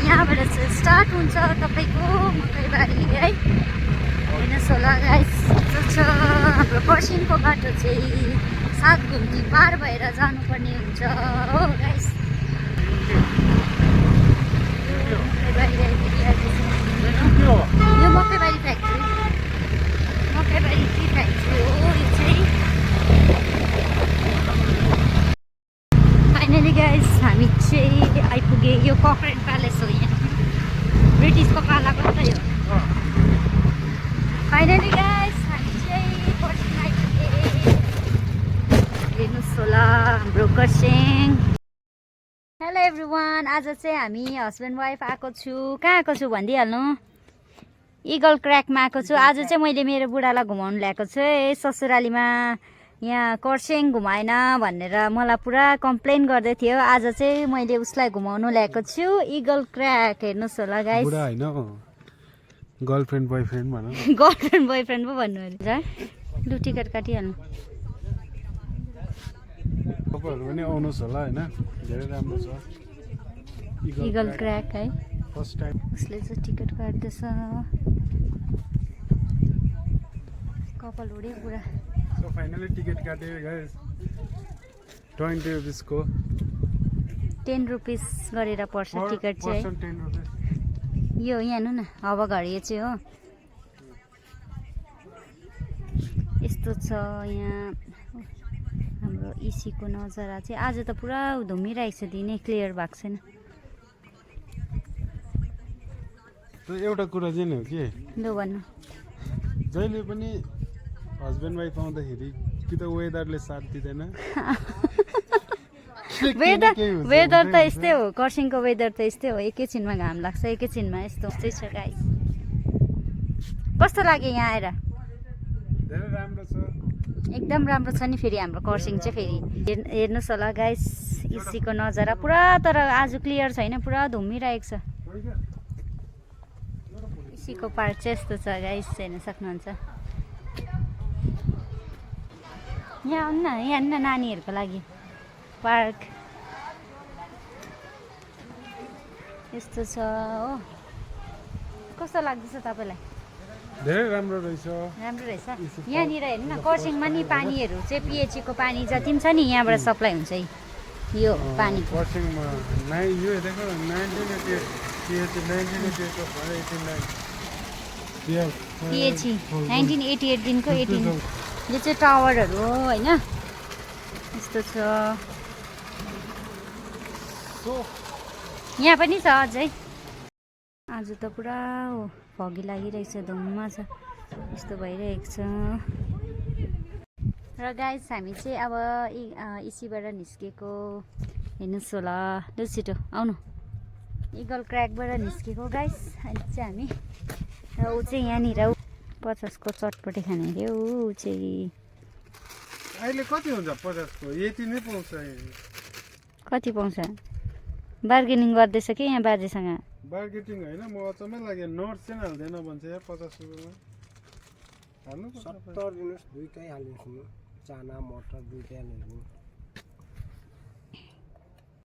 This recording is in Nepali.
यहाँबाट चाहिँ स्टार्ट हुन्छ तपाईँको मकैबारी है। हेर्नुहोस् होला गाइस, हाम्रो खरसाङको बाटो चाहिँ 7 घुम्ती पार भएर जानुपर्ने हुन्छ हो गाइस। यो मकैबारी फ्याक्ट्री, मकैबारी टी फ्याक्ट्री हो यो चाहिँ। फाइनली गाइस हामी चाहिँ आइपुगे। यो कक्रेन प्यालेस हो, यहाँ ब्रिटिसको पालाको त यो। फाइनली गाइस हामी चाहिँ खरसाङ आइपुगे। हेर्नुहोस् होला हाम्रो खरसाङ। हेलो एभ्रिवान, आज चाहिँ हामी हस्बेन्ड वाइफ आएको छु। कहाँ आएको छु भनिदिइहाल्नु। इगल क्र्याकमा आएको छु। आज चाहिँ मैले मेरो बुढालाई घुमाउनु ल्याएको छु है ससुरालीमा। यहाँ खरसाङ घुमाएन भनेर मलाई पुरा कम्प्लेन गर्दै थियो। आज चाहिँ मैले उसलाई घुमाउनु ल्याएको छु इगल क्र्याक। हेर्नुहोस् होला गाइस। बुढा हैन, गर्लफ्रेन्ड बोयफ्रेन्ड भन। गर्लफ्रेन्ड बोयफ्रेन्ड पो भन्नु अरे। लु टिकट काटिहाल्नु। तपाईँहरू पनि आउनुहोस् होला हैन, धेरै राम्रो छ इगल क्र्याक है। फर्स्ट टाइम उसले चाहिँ टिकट काट्दैछ। कपाल उड्यो पुरा। सो फाइनली टिकट काटेँ गाइस। 20 रुपिसको 10 रुपिस गरेर पर्छ टिकट चाहिँ। 10 रुपिस। यो यहाँ हेर्नु न, हावाघडी चाहिँ हो यस्तो छ यहाँ। हाम्रो इसीको नजारा चाहिँ आज त पुरा धुमिरहेको छ, दिनै क्लियर भएको छैन। एउटा कुरा चाहिँ नि हो कि, लु भन्नु। जहिले पनि हस्बेन्ड वाइफ आउँदाखेरि कि त वेदरले साथ दिँदैन। वेदर त यस्तै हो, खरसाङको वेदर त यस्तै हो। एकैछिनमा घाम लाग्छ, एकैछिनमा यस्तो यस्तै छ गाइस। कस्तो लाग्यो यहाँ आएर? धेरै राम्रो छ, एकदम राम्रो छ नि। फेरि हाम्रो खरसाङ चाहिँ फेरि हेर्नुहोस् होला गाइस, इसीको नजारा पुरा। तर आज क्लियर छैन, पुरा धुमिरहेको छ। इसीको पार्क चाहिँ यस्तो छ गाइस, हेर्न सक्नुहुन्छ। यहाँ आउनु न, यहाँ आउनु न नानीहरूको लागि पार्क यस्तो छ हो। कस्तो लाग्दैछ तपाईँलाई? धेरै राम्रो रहेछ। राम्रो रहेछ। यहाँनिर हेर्नु न, खरसाङमा नि पानीहरू चाहिँ पिएचईको पानी जति पनि छ नि यहाँबाट सप्लाई हुन्छ है यो पानी। खरसाङमा यो हेरेको 1988 पिएचई 1988 दिनको 18। यो चाहिँ टावरहरू हो होइन, यस्तो छ। यहाँ पनि छ अझै। आज त पुरा फगी लागिरहेको छ, धुम्मा छ, यस्तो भइरहेको छ। र गाइस हामी चाहिँ अब इसीबाट निस्केको। हेर्नुहोस् होला, लु छिटो आउनु। इगल क्र्याकबाट निस्केको गाइस अहिले चाहिँ हामी। र ऊ चाहिँ यहाँनिर 50 को चटपटी खाने अरे ऊ चाहिँ। अहिले कति हुन्छ 50 को? यति नै पाउँछ। कति पाउँछ? बार्गेनिङ गर्दैछ कि यहाँ बाजेसँग? बार्गेनिङ होइन, म अचम्मै लाग्यो। नोट चाहिँ हाल्दैन भन्छ यार 50 रुपियाँमा। हाल्नु 70 दिनुहोस्, दुईटै हालिदिनुहोस्। चाना मटर दुईटै हालिदिनुहोस्।